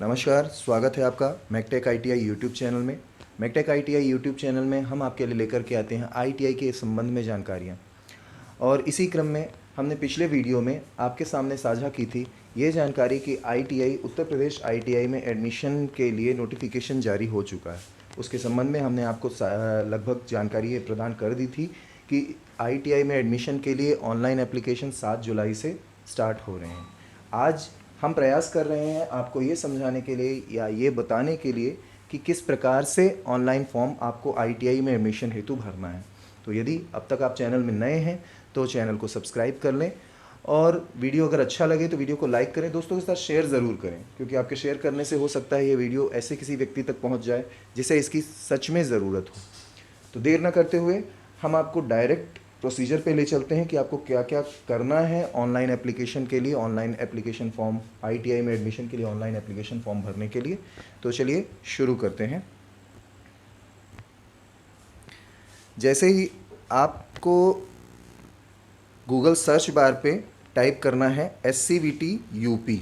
नमस्कार, स्वागत है आपका मैकटेक आईटीआई यूट्यूब चैनल में। मैकटेक आईटीआई यूट्यूब चैनल में हम आपके लिए लेकर के आते हैं आईटीआई के संबंध में जानकारियाँ। और इसी क्रम में हमने पिछले वीडियो में आपके सामने साझा की थी ये जानकारी कि आईटीआई उत्तर प्रदेश आईटीआई में एडमिशन के लिए नोटिफिकेशन जारी हो चुका है। उसके संबंध में हमने आपको लगभग जानकारी ये प्रदान कर दी थी कि आईटीआई में एडमिशन के लिए ऑनलाइन एप्लीकेशन 7 जुलाई से स्टार्ट हो रहे हैं। आज हम प्रयास कर रहे हैं आपको ये समझाने के लिए या ये बताने के लिए कि किस प्रकार से ऑनलाइन फॉर्म आपको आईटीआई में एडमिशन हेतु भरना है। तो यदि अब तक आप चैनल में नए हैं तो चैनल को सब्सक्राइब कर लें और वीडियो अगर अच्छा लगे तो वीडियो को लाइक करें, दोस्तों के साथ शेयर ज़रूर करें, क्योंकि आपके शेयर करने से हो सकता है ये वीडियो ऐसे किसी व्यक्ति तक पहुंच जाए जिसे इसकी सच में ज़रूरत हो। तो देर न करते हुए हम आपको डायरेक्ट प्रोसीजर पे ले चलते हैं कि आपको क्या क्या करना है ऑनलाइन एप्लीकेशन के लिए, ऑनलाइन एप्लीकेशन फॉर्म आईटीआई में एडमिशन के लिए ऑनलाइन एप्लीकेशन फॉर्म भरने के लिए। तो चलिए शुरू करते हैं। जैसे ही आपको गूगल सर्च बार पे टाइप करना है SCVT UP,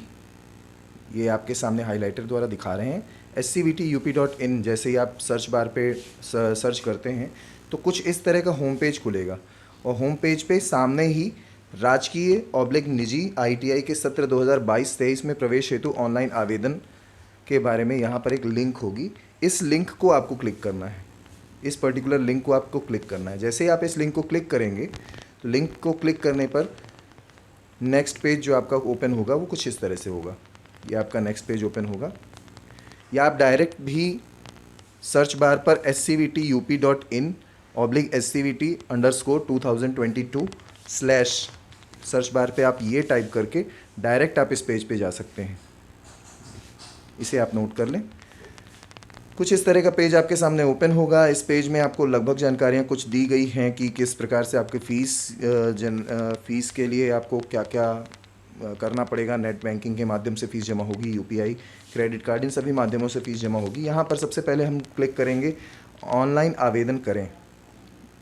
ये आपके सामने हाइलाइटर द्वारा दिखा रहे हैं SCVTUP.in। जैसे ही आप सर्च बार पे सर्च करते हैं तो कुछ इस तरह का होम पेज खुलेगा और होम पेज पे सामने ही राजकीय/निजी आईटीआई के सत्र 2022-23 में प्रवेश हेतु ऑनलाइन आवेदन के बारे में यहाँ पर एक लिंक होगी। इस लिंक को आपको क्लिक करना है, इस पर्टिकुलर लिंक को आपको क्लिक करना है। जैसे ही आप इस लिंक को क्लिक करेंगे तो लिंक को क्लिक करने पर नेक्स्ट पेज जो आपका ओपन होगा वो कुछ इस तरह से होगा। ये आपका नेक्स्ट पेज ओपन होगा, या आप डायरेक्ट भी सर्च बार पर SCVT/2022/ सर्च बार पे आप ये टाइप करके डायरेक्ट आप इस पेज पे जा सकते हैं। इसे आप नोट कर लें। कुछ इस तरह का पेज आपके सामने ओपन होगा। इस पेज में आपको लगभग जानकारियाँ कुछ दी गई हैं कि किस प्रकार से आपके फ़ीस के लिए आपको क्या क्या करना पड़ेगा। नेट बैंकिंग के माध्यम से फ़ीस जमा होगी, यूपीआई, क्रेडिट कार्ड, इन सभी माध्यमों से फ़ीस जमा होगी। यहाँ पर सबसे पहले हम क्लिक करेंगे ऑनलाइन आवेदन करें।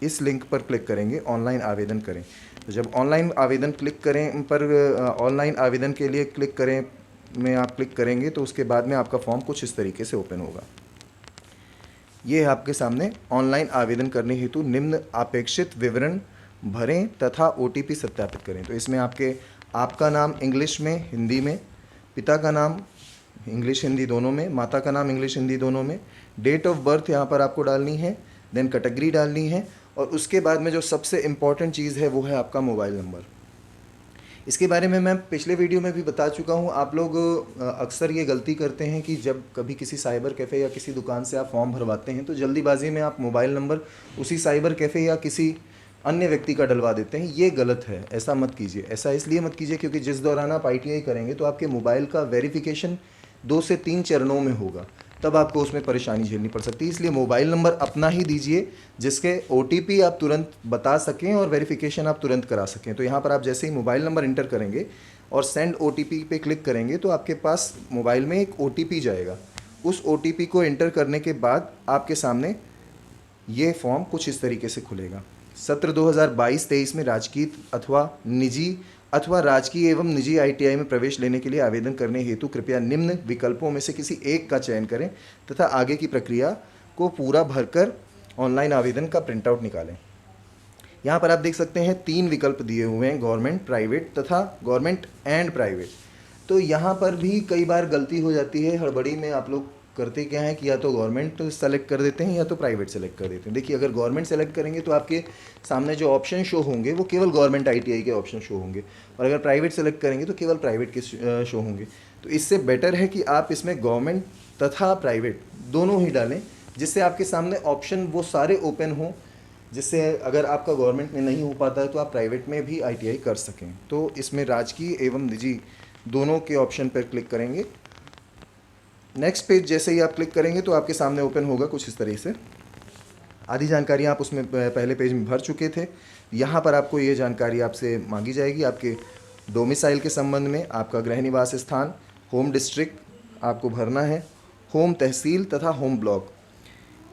इस लिंक पर क्लिक करेंगे ऑनलाइन आवेदन करें। तो जब ऑनलाइन आवेदन क्लिक करें पर ऑनलाइन आवेदन के लिए क्लिक करें में आप क्लिक करेंगे तो उसके बाद में आपका फॉर्म कुछ इस तरीके से ओपन होगा। ये आपके सामने ऑनलाइन आवेदन करने हेतु निम्न अपेक्षित विवरण भरें तथा OTP सत्यापित करें। तो इसमें आपका नाम इंग्लिश में, हिंदी में, पिता का नाम इंग्लिश हिंदी दोनों में, माता का नाम इंग्लिश हिंदी दोनों में, डेट ऑफ बर्थ यहाँ पर आपको डालनी है, देन कैटेगरी डालनी है, और उसके बाद में जो सबसे इम्पॉर्टेंट चीज़ है वो है आपका मोबाइल नंबर। इसके बारे में मैं पिछले वीडियो में भी बता चुका हूँ। आप लोग अक्सर ये गलती करते हैं कि जब कभी किसी साइबर कैफ़े या किसी दुकान से आप फॉर्म भरवाते हैं तो जल्दीबाजी में आप मोबाइल नंबर उसी साइबर कैफ़े या किसी अन्य व्यक्ति का डलवा देते हैं। ये गलत है, ऐसा मत कीजिए। ऐसा इसलिए मत कीजिए क्योंकि जिस दौरान आप आईटीआई करेंगे तो आपके मोबाइल का वेरिफिकेशन 2 से 3 चरणों में होगा, तब आपको उसमें परेशानी झेलनी पड़ सकती है। इसलिए मोबाइल नंबर अपना ही दीजिए जिसके OTP आप तुरंत बता सकें और वेरिफिकेशन आप तुरंत करा सकें। तो यहाँ पर आप जैसे ही मोबाइल नंबर इंटर करेंगे और सेंड OTP पे क्लिक करेंगे तो आपके पास मोबाइल में एक OTP जाएगा। उस OTP को इंटर करने के बाद आपके सामने ये फॉर्म कुछ इस तरीके से खुलेगा। सत्र 2022-23 में राजकीय अथवा राजकीय एवं निजी आईटीआई में प्रवेश लेने के लिए आवेदन करने हेतु कृपया निम्न विकल्पों में से किसी एक का चयन करें तथा आगे की प्रक्रिया को पूरा भरकर ऑनलाइन आवेदन का प्रिंटआउट निकालें। यहाँ पर आप देख सकते हैं 3 विकल्प दिए हुए हैं, गवर्नमेंट, प्राइवेट तथा गवर्नमेंट एंड प्राइवेट। तो यहाँ पर भी कई बार गलती हो जाती है, हड़बड़ी में आप लोग करते क्या है कि या तो गवर्नमेंट सेलेक्ट कर देते हैं या तो प्राइवेट सेलेक्ट कर देते हैं। देखिए, अगर गवर्नमेंट सेलेक्ट करेंगे तो आपके सामने जो ऑप्शन शो होंगे वो केवल गवर्नमेंट आईटीआई के ऑप्शन शो होंगे, और अगर प्राइवेट सेलेक्ट करेंगे तो केवल प्राइवेट के शो होंगे। तो इससे बेटर है कि आप इसमें गवर्नमेंट तथा प्राइवेट दोनों ही डालें, जिससे आपके सामने ऑप्शन वो सारे ओपन हों, जिससे अगर आपका गवर्नमेंट में नहीं हो पाता है तो आप प्राइवेट में भी आईटीआई कर सकें। तो इसमें राजकीय एवं निजी दोनों के ऑप्शन पर क्लिक करेंगे। नेक्स्ट पेज जैसे ही आप क्लिक करेंगे तो आपके सामने ओपन होगा कुछ इस तरह से। आधी जानकारी आप उसमें पहले पेज में भर चुके थे। यहाँ पर आपको ये जानकारी आपसे मांगी जाएगी आपके डोमिसाइल के संबंध में, आपका गृह निवास स्थान, होम डिस्ट्रिक्ट आपको भरना है, होम तहसील तथा होम ब्लॉक।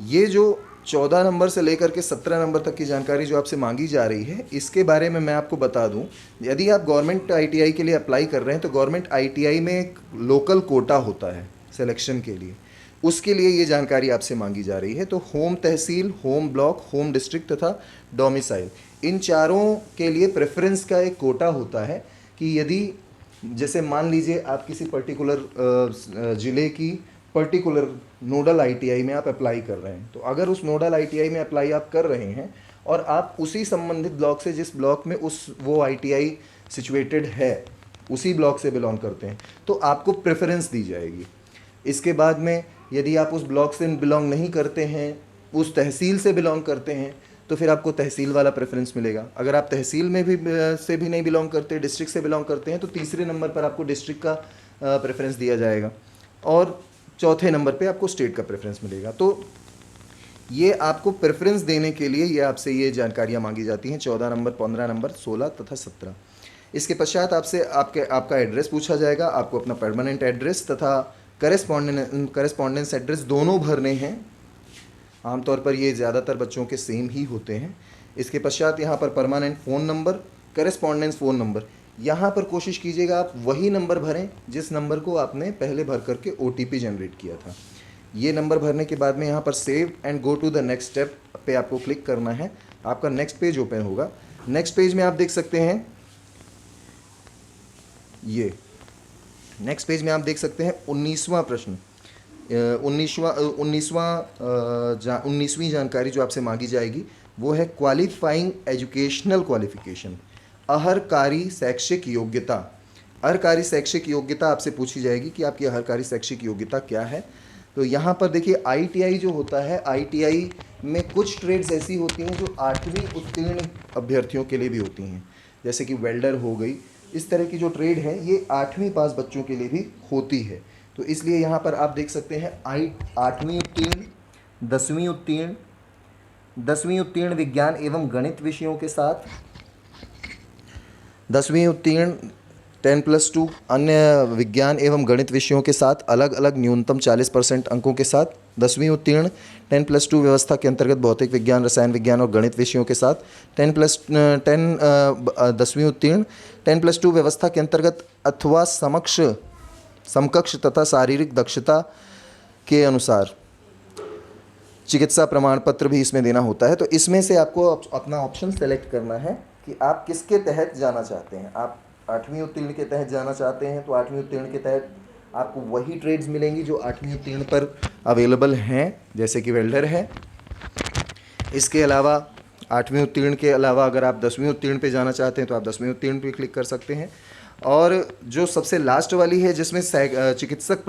ये जो 14 नंबर से लेकर के 17 नंबर तक की जानकारी जो आपसे मांगी जा रही है, इसके बारे में मैं आपको बता दूं। यदि आप गवर्नमेंट आईटीआई के लिए अप्लाई कर रहे हैं तो गवर्नमेंट आईटीआई में एक लोकल कोटा होता है, सिलेक्शन के लिए, उसके लिए ये जानकारी आपसे मांगी जा रही है। तो होम तहसील, होम ब्लॉक, होम डिस्ट्रिक्ट तथा डोमिसाइल, इन चारों के लिए प्रेफरेंस का एक कोटा होता है कि यदि जैसे मान लीजिए आप किसी पर्टिकुलर ज़िले की पर्टिकुलर नोडल आईटीआई में आप अप्लाई कर रहे हैं, तो अगर उस नोडल आईटीआई में अप्लाई आप कर रहे हैं और आप उसी संबंधित ब्लॉक से, जिस ब्लॉक में वो आईटीआई सिचुएटेड है, उसी ब्लॉक से बिलोंग करते हैं, तो आपको प्रेफरेंस दी जाएगी। इसके बाद में यदि आप उस ब्लॉक से बिलोंग नहीं करते हैं, उस तहसील से बिलोंग करते हैं, तो फिर आपको तहसील वाला प्रेफरेंस मिलेगा। अगर आप तहसील में भी से भी नहीं बिलोंग करते, डिस्ट्रिक्ट से बिलोंग करते हैं, तो तीसरे नंबर पर आपको डिस्ट्रिक्ट का प्रेफरेंस दिया जाएगा और चौथे नंबर पे आपको स्टेट का प्रेफरेंस मिलेगा। तो ये आपको प्रेफरेंस देने के लिए ये आपसे ये जानकारियाँ मांगी जाती हैं, 14 नंबर, 15 नंबर, 16 तथा 17। इसके पश्चात आपसे आपका एड्रेस पूछा जाएगा। आपको अपना परमानेंट एड्रेस तथा करेस्पॉन्डेंस एड्रेस दोनों भरने हैं। आमतौर पर ये ज़्यादातर बच्चों के सेम ही होते हैं। इसके पश्चात यहाँ पर permanent phone number, correspondence phone number, यहाँ पर कोशिश कीजिएगा आप वही नंबर भरें जिस नंबर को आपने पहले भर करके OTP जनरेट किया था। ये नंबर भरने के बाद में यहाँ पर save and go to the next step पे आपको क्लिक करना है। आपका नेक्स्ट पेज ओपन होगा। नेक्स्ट पेज में आप देख सकते हैं, ये नेक्स्ट पेज में आप देख सकते हैं 19वां प्रश्न, 19वीं जानकारी जो आपसे मांगी जाएगी वो है क्वालिफाइंग एजुकेशनल क्वालिफिकेशन, अहरकारी शैक्षिक योग्यता। अहरकारी शैक्षिक योग्यता आपसे पूछी जाएगी कि आपकी अहरकारी शैक्षिक योग्यता क्या है। तो यहाँ पर देखिए ITI जो होता है, ITI में कुछ ट्रेड्स ऐसी होती हैं जो 8वीं उत्तीर्ण अभ्यर्थियों के लिए भी होती हैं, जैसे कि वेल्डर हो गई। इस तरह की जो ट्रेड है ये 8वीं पास बच्चों के लिए भी होती है। तो इसलिए यहाँ पर आप देख सकते हैं 8वीं उत्तीर्ण, 10वीं उत्तीर्ण, 10वीं उत्तीर्ण विज्ञान एवं गणित विषयों के साथ, 10वीं उत्तीर्ण 10+2 अन्य विज्ञान एवं गणित विषयों के साथ अलग अलग न्यूनतम 40% अंकों के साथ, 10वीं उत्तीर्ण 10+2 व्यवस्था के अंतर्गत भौतिक विज्ञान, रसायन विज्ञान और गणित विषयों के साथ, 10वीं उत्तीर्ण 10+2 व्यवस्था के अंतर्गत अथवा समकक्ष तथा शारीरिक दक्षता के अनुसार चिकित्सा प्रमाण पत्र भी इसमें देना होता है। तो इसमें से आपको अपना ऑप्शन सेलेक्ट करना है कि आप किसके तहत जाना चाहते हैं। आप 8वीं उत्तीर्ण के तहत जाना चाहते हैं तो 8वीं उत्तीर्ण के तहत आपको वही ट्रेड्स मिलेंगी जो 8वीं उत्तीर्ण पर अवेलेबल हैं, जैसे कि वेल्डर है। इसके अलावा 8वीं उत्तीर्ण के अलावा अगर आप 10वीं उत्तीर्ण पे जाना चाहते हैं तो आप 10वीं उत्तीर्ण पे क्लिक कर सकते हैं। और जो सबसे लास्ट वाली है जिसमें चिकित्सक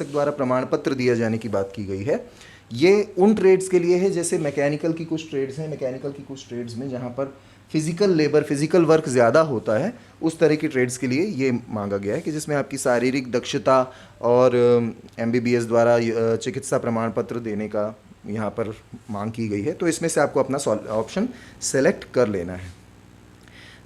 द्वारा प्रमाण पत्र दिया जाने की बात की गई है, ये उन ट्रेड्स के लिए है, जैसे मैकेनिकल की कुछ ट्रेड्स हैं, मैकेनिकल की कुछ ट्रेड्स में जहाँ पर फिजिकल वर्क ज़्यादा होता है, उस तरह की ट्रेड्स के लिए ये मांगा गया है कि जिसमें आपकी शारीरिक दक्षता और MBBS द्वारा चिकित्सा प्रमाण पत्र देने का यहाँ पर मांग की गई है। तो इसमें से आपको अपना ऑप्शन सेलेक्ट कर लेना है।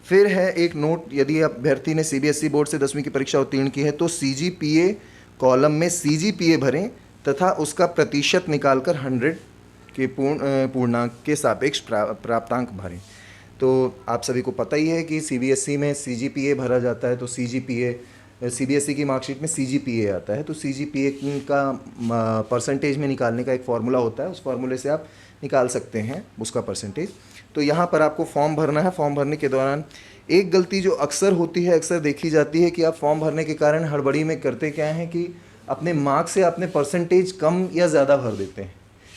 फिर है एक नोट, यदि अभ्यर्थी ने CBSE बोर्ड से 10वीं की परीक्षा उत्तीर्ण की है तो CGPA कॉलम में CGPA भरें तथा उसका प्रतिशत निकालकर 100 के पूर्णांक के सापेक्ष प्राप्तांक भरें। तो आप सभी को पता ही है कि CBSE में CGPA भरा जाता है। तो CBSE की मार्कशीट में CGPA आता है, तो CGPA का परसेंटेज में निकालने का एक फार्मूला होता है, उस फार्मूले से आप निकाल सकते हैं उसका परसेंटेज। तो यहाँ पर आपको फॉर्म भरना है। फॉर्म भरने के दौरान एक गलती जो अक्सर होती है, अक्सर देखी जाती है कि आप फॉर्म भरने के कारण हड़बड़ी में करते क्या हैं कि अपने मार्क्स से अपने परसेंटेज कम या ज़्यादा भर देते हैं।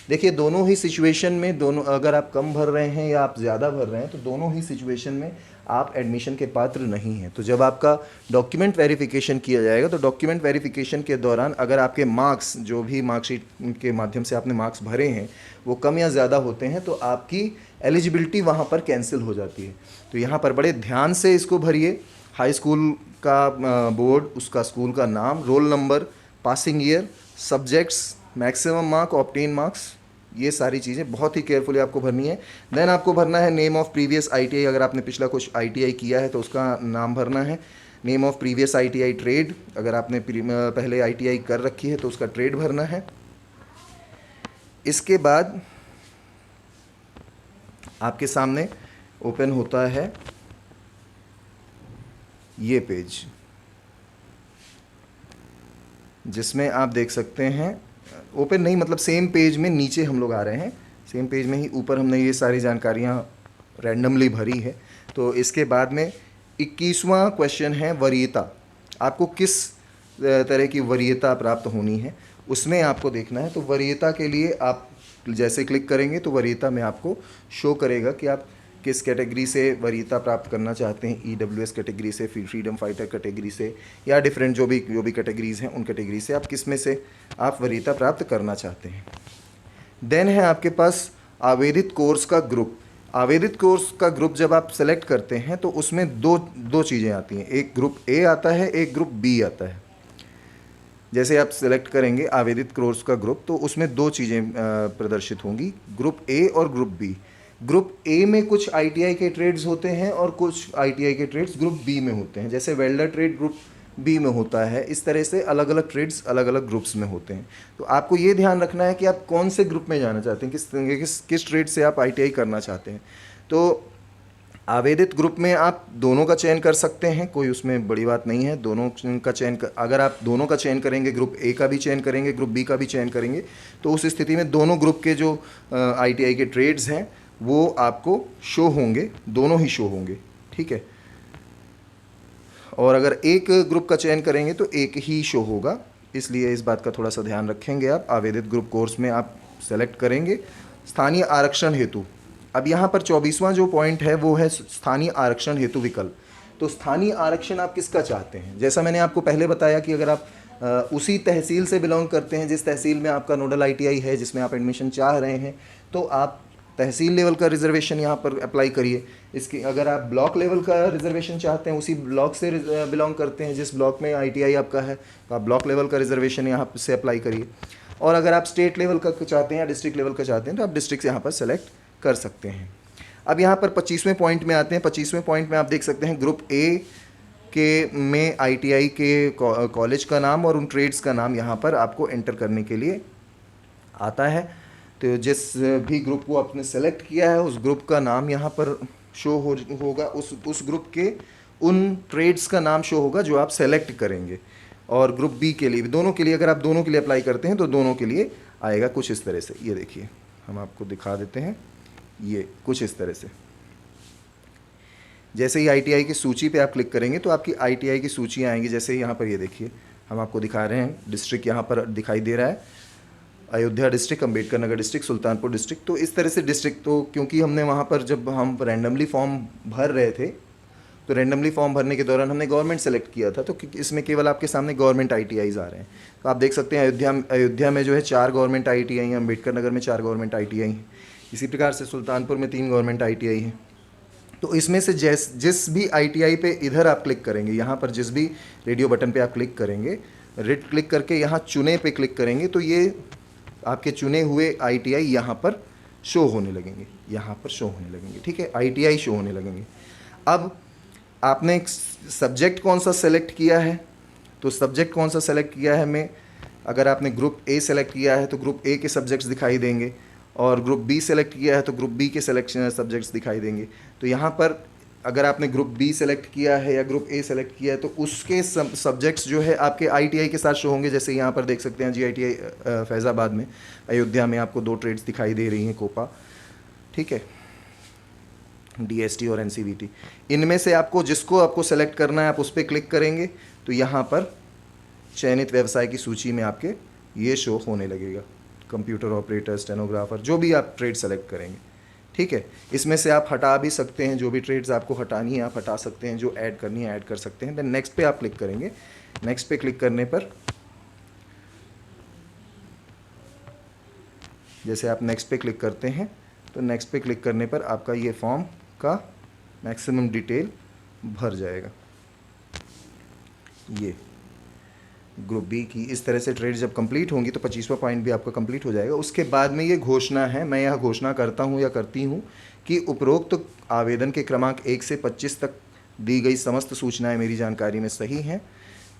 देखिए, दोनों ही सिचुएशन में, दोनों अगर आप कम भर रहे हैं या आप ज़्यादा भर रहे हैं, तो दोनों ही सिचुएशन में आप एडमिशन के पात्र नहीं हैं। तो जब आपका डॉक्यूमेंट वेरिफिकेशन किया जाएगा, तो डॉक्यूमेंट वेरिफिकेशन के दौरान अगर आपके मार्क्स, जो भी मार्कशीट के माध्यम से आपने मार्क्स भरे हैं, वो कम या ज़्यादा होते हैं, तो आपकी एलिजिबिलिटी वहाँ पर कैंसिल हो जाती है। तो यहाँ पर बड़े ध्यान से इसको भरिए। हाई स्कूल का बोर्ड, उसका स्कूल का नाम, roll number, passing year, subjects, maximum mark, obtain marks, ये सारी चीज़ें बहुत ही केयरफुली आपको भरनी है। देन आपको भरना है नेम ऑफ प्रीवियस ITI, अगर आपने पिछला कुछ ITI किया है तो उसका नाम भरना है। Name of previous ITI trade, अगर आपने पहले ITI कर रखी है तो उसका ट्रेड भरना है। इसके बाद आपके सामने ओपन होता है ये पेज। जिसमें आप देख सकते हैं, ओपन नहीं मतलब सेम पेज में नीचे हम लोग आ रहे हैं, सेम पेज में ही ऊपर हमने ये सारी जानकारियाँ रैंडमली भरी है। तो इसके बाद में 21वां क्वेश्चन है वरीयता। आपको किस तरह की वरीयता प्राप्त होनी है उसमें आपको देखना है। तो वरीयता के लिए आप जैसे क्लिक करेंगे तो वरीयता में आपको शो करेगा कि आप किस कैटेगरी से वरीयता प्राप्त करना चाहते हैं, EWS कैटेगरी से, फ्रीडम फाइटर कैटेगरी से, या डिफरेंट जो भी कैटेगरीज़ हैं उन कैटेगरी से आप किस में से आप वरीयता प्राप्त करना चाहते हैं। देन है आपके पास आवेदित कोर्स का ग्रुप। आवेदित कोर्स का ग्रुप जब आप सेलेक्ट करते हैं तो उसमें दो चीज़ें आती हैं, एक ग्रुप ए आता है, एक ग्रुप बी आता है। जैसे आप सेलेक्ट करेंगे आवेदित कोर्स का ग्रुप तो उसमें दो चीज़ें प्रदर्शित होंगी, ग्रुप ए और ग्रुप बी। ग्रुप ए में कुछ ITI के ट्रेड्स होते हैं और कुछ ITI के ट्रेड्स ग्रुप बी में होते हैं। जैसे वेल्डर ट्रेड ग्रुप बी में होता है, इस तरह से अलग अलग ट्रेड्स अलग अलग ग्रुप्स में होते हैं। तो आपको ये ध्यान रखना है कि आप कौन से ग्रुप में जाना चाहते हैं, किस ट्रेड से आप ITI करना चाहते हैं। तो आवेदित ग्रुप में आप दोनों का चयन कर सकते हैं, कोई उसमें बड़ी बात नहीं है। दोनों का चयन अगर आप दोनों का चयन करेंगे, ग्रुप ए का भी चयन करेंगे, ग्रुप बी का भी चयन करेंगे, तो उस स्थिति में दोनों ग्रुप के जो ITI के ट्रेड्स हैं वो आपको शो होंगे, दोनों ही शो होंगे, ठीक है। और अगर एक ग्रुप का चयन करेंगे तो एक ही शो होगा, इसलिए इस बात का थोड़ा सा ध्यान रखेंगे आप। आवेदित ग्रुप कोर्स में आप सेलेक्ट करेंगे स्थानीय आरक्षण हेतु। अब यहाँ पर 24वां जो पॉइंट है वो है स्थानीय आरक्षण हेतु विकल्प। तो स्थानीय आरक्षण आप किसका चाहते हैं, जैसा मैंने आपको पहले बताया कि अगर आप उसी तहसील से बिलोंग करते हैं जिस तहसील में आपका नोडल ITI है, जिसमें आप एडमिशन चाह रहे हैं, तो आप तहसील लेवल का रिजर्वेशन यहाँ पर अप्लाई करिए। इसकी अगर आप ब्लॉक लेवल का रिजर्वेशन चाहते हैं, उसी ब्लॉक से बिलोंग करते हैं जिस ब्लॉक में ITI आपका है, तो आप ब्लॉक लेवल का रिजर्वेशन यहाँ से अप्लाई करिए। और अगर आप स्टेट लेवल का चाहते हैं या डिस्ट्रिक्ट लेवल का चाहते हैं तो आप डिस्ट्रिक्ट यहाँ पर सेलेक्ट कर सकते हैं। अब यहाँ पर 25वें पॉइंट में आते हैं। 25वें पॉइंट में आप देख सकते हैं ग्रुप ए के में ITI के कॉलेज का नाम और उन ट्रेड्स का नाम यहाँ पर आपको एंटर करने के लिए आता है। तो जिस भी ग्रुप को आपने सेलेक्ट किया है उस ग्रुप का नाम यहाँ पर शो होगा, उस ग्रुप के उन ट्रेड्स का नाम शो होगा जो आप सेलेक्ट करेंगे। और ग्रुप बी के लिए भी, दोनों के लिए, अगर आप दोनों के लिए अप्लाई करते हैं तो दोनों के लिए आएगा कुछ इस तरह से। ये देखिए, हम आपको दिखा देते हैं, ये कुछ इस तरह से। जैसे ही ITI की सूची पे आप क्लिक करेंगे तो आपकी ITI की सूची आएंगी। जैसे ही यहाँ पर ये देखिए, हम आपको दिखा रहे हैं, डिस्ट्रिक्ट यहाँ पर दिखाई दे रहा है, Ayodhya district, Ambedkar Nagar district, Sultanpur district. तो इस तरह से डिस्ट्रिक्ट, तो क्योंकि हमने वहाँ पर जब हम रैंडमली फॉर्म भर रहे थे तो रैंडमली फॉर्म भरने के दौरान हमने गवर्नमेंट सेलेक्ट किया था, तो इसमें केवल आपके सामने गवर्नमेंट ITIs आ रहे हैं। तो आप देख सकते हैं अयोध्या में जो है 4 गवर्नमेंट ITI हैं, अम्बेडकर नगर में 4 गवर्नमेंट ITI हैं, इसी प्रकार से सुल्तानपुर में 3 गवर्नमेंट ITI हैं। तो इसमें से जिस भी ITI पे इधर आप क्लिक करेंगे, यहाँ पर जिस भी रेडियो बटन पे आप क्लिक करेंगे, रेड क्लिक करके यहाँ चुने पे क्लिक करेंगे तो ये आपके चुने हुए ITI यहाँ पर शो होने लगेंगे, यहाँ पर शो होने लगेंगे, ठीक है, ITI शो होने लगेंगे। अब आपने एक सब्जेक्ट कौन सा सेलेक्ट किया है, तो सब्जेक्ट कौन सा सेलेक्ट किया है में, अगर आपने ग्रुप ए सेलेक्ट किया है तो ग्रुप ए के सब्जेक्ट्स दिखाई देंगे, और ग्रुप बी सेलेक्ट किया है तो ग्रुप बी के सिलेक्शन सब्जेक्ट्स दिखाई देंगे। तो यहाँ पर अगर आपने ग्रुप बी सेलेक्ट किया है या ग्रुप ए सेलेक्ट किया है तो उसके सब्जेक्ट्स जो है आपके ITI के साथ शो होंगे। जैसे यहाँ पर देख सकते हैं GITI फैज़ाबाद में, अयोध्या में आपको 2 ट्रेड्स दिखाई दे रही हैं, कोपा, ठीक है, DST और NCVT। इनमें से आपको जिसको आपको सेलेक्ट करना है आप उस पर क्लिक करेंगे तो यहाँ पर चयनित व्यवसाय की सूची में आपके ये शो होने लगेगा, कंप्यूटर ऑपरेटर, स्टेनोग्राफर, जो भी आप ट्रेड सेलेक्ट करेंगे, ठीक है। इसमें से आप हटा भी सकते हैं, जो भी ट्रेड्स आपको हटानी है आप हटा सकते हैं, जो ऐड करनी है ऐड कर सकते हैं। देन नेक्स्ट पे आप क्लिक करेंगे। नेक्स्ट पे क्लिक करने पर जैसे आप नेक्स्ट पे क्लिक करते हैं तो नेक्स्ट पे क्लिक करने पर आपका ये फॉर्म का मैक्सिमम डिटेल भर जाएगा। ये ग्रुप बी की इस तरह से ट्रेड जब कंप्लीट होंगी तो 25वां पॉइंट भी आपका कंप्लीट हो जाएगा। उसके बाद में ये घोषणा है, मैं यह घोषणा करता हूँ या करती हूँ कि उपरोक्त आवेदन के क्रमांक 1 से 25 तक दी गई समस्त सूचनाएं मेरी जानकारी में सही हैं।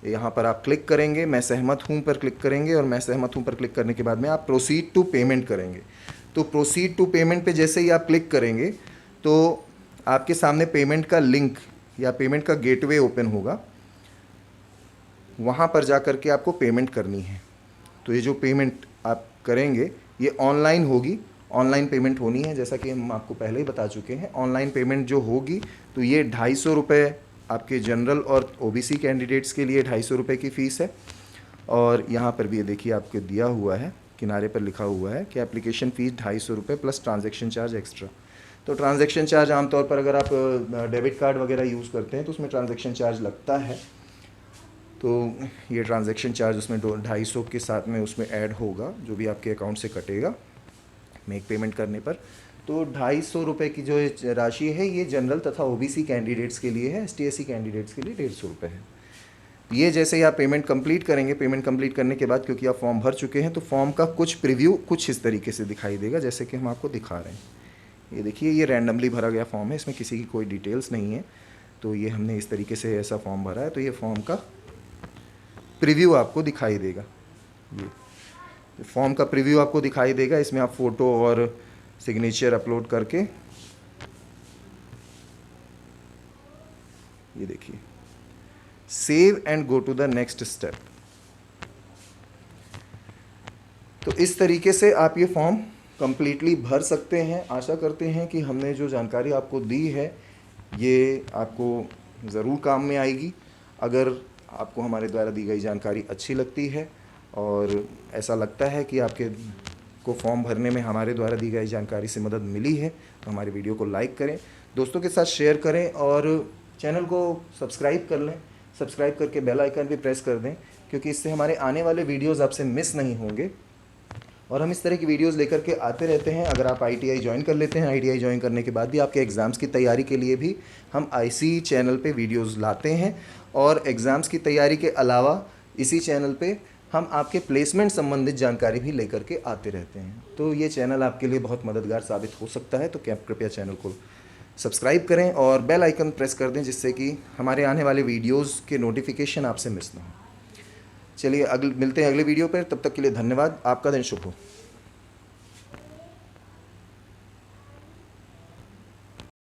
यहाँ पर आप क्लिक करेंगे, मैं सहमत हूँ पर क्लिक करेंगे, और मैं सहमत हूँ पर क्लिक करने के बाद में आप प्रोसीड टू पेमेंट करेंगे। तो प्रोसीड टू पेमेंट पे जैसे ही आप क्लिक करेंगे तो आपके सामने पेमेंट का लिंक या पेमेंट का गेटवे ओपन होगा। वहाँ पर जा कर के आपको पेमेंट करनी है। तो ये जो पेमेंट आप करेंगे ये ऑनलाइन होगी, ऑनलाइन पेमेंट होनी है। जैसा कि हम आपको पहले ही बता चुके हैं, ऑनलाइन पेमेंट जो होगी तो ये 250 रुपये आपके जनरल और ओबीसी कैंडिडेट्स के लिए 250 रुपये की फ़ीस है। और यहाँ पर भी ये देखिए आपको दिया हुआ है, किनारे पर लिखा हुआ है कि एप्लीकेशन फ़ीस 250 रुपये प्लस ट्रांजैक्शन चार्ज एक्स्ट्रा। तो ट्रांजैक्शन चार्ज आमतौर पर अगर आप डेबिट कार्ड वगैरह यूज़ करते हैं तो उसमें ट्रांजैक्शन चार्ज लगता है। तो ये ट्रांजैक्शन चार्ज उसमें 250 के साथ में उसमें ऐड होगा, जो भी आपके अकाउंट से कटेगा मेक पेमेंट करने पर। तो 250 रुपये की जो राशि है ये जनरल तथा ओबीसी कैंडिडेट्स के लिए है, ST/SC कैंडिडेट्स के लिए 150 रुपये है। ये जैसे ही आप पेमेंट कंप्लीट करेंगे, पेमेंट कंप्लीट करने के बाद क्योंकि आप फॉर्म भर चुके हैं तो फॉर्म का कुछ प्रीव्यू कुछ इस तरीके से दिखाई देगा, जैसे कि हम आपको दिखा रहे हैं। ये देखिए ये रैंडमली भरा गया फॉर्म है, इसमें किसी की कोई डिटेल्स नहीं है। तो ये हमने इस तरीके से ऐसा फॉर्म भरा है, तो ये फॉर्म का प्रीव्यू आपको दिखाई देगा। ये फॉर्म का प्रीव्यू आपको दिखाई देगा, इसमें आप फ़ोटो और सिग्नेचर अपलोड करके ये देखिए save and go to the next step. तो इस तरीके से आप ये फॉर्म कंप्लीटली भर सकते हैं। आशा करते हैं कि हमने जो जानकारी आपको दी है ये आपको ज़रूर काम में आएगी। अगर आपको हमारे द्वारा दी गई जानकारी अच्छी लगती है और ऐसा लगता है कि आपके को फॉर्म भरने में हमारे द्वारा दी गई जानकारी से मदद मिली है तो हमारे वीडियो को लाइक करें, दोस्तों के साथ शेयर करें और चैनल को सब्सक्राइब कर लें। सब्सक्राइब करके बेल आइकन भी प्रेस कर दें, क्योंकि इससे हमारे आने वाले वीडियोस आपसे मिस नहीं होंगे। और हम इस तरह की वीडियोस लेकर के आते रहते हैं। अगर आप ITI ज्वाइन कर लेते हैं, ITI ज्वाइन करने के बाद भी आपके एग्ज़ाम्स की तैयारी के लिए भी हम IC चैनल पे वीडियोस लाते हैं। और एग्ज़ाम्स की तैयारी के अलावा इसी चैनल पे हम आपके प्लेसमेंट संबंधित जानकारी भी लेकर के आते रहते हैं। तो ये चैनल आपके लिए बहुत मददगार साबित हो सकता है। तो कृपया चैनल को सब्सक्राइब करें और बेल आइकन प्रेस कर दें, जिससे कि हमारे आने वाले वीडियोस के नोटिफिकेशन आपसे मिस ना हो। चलिए मिलते हैं अगले वीडियो पर, तब तक के लिए धन्यवाद। आपका दिन शुभ हो।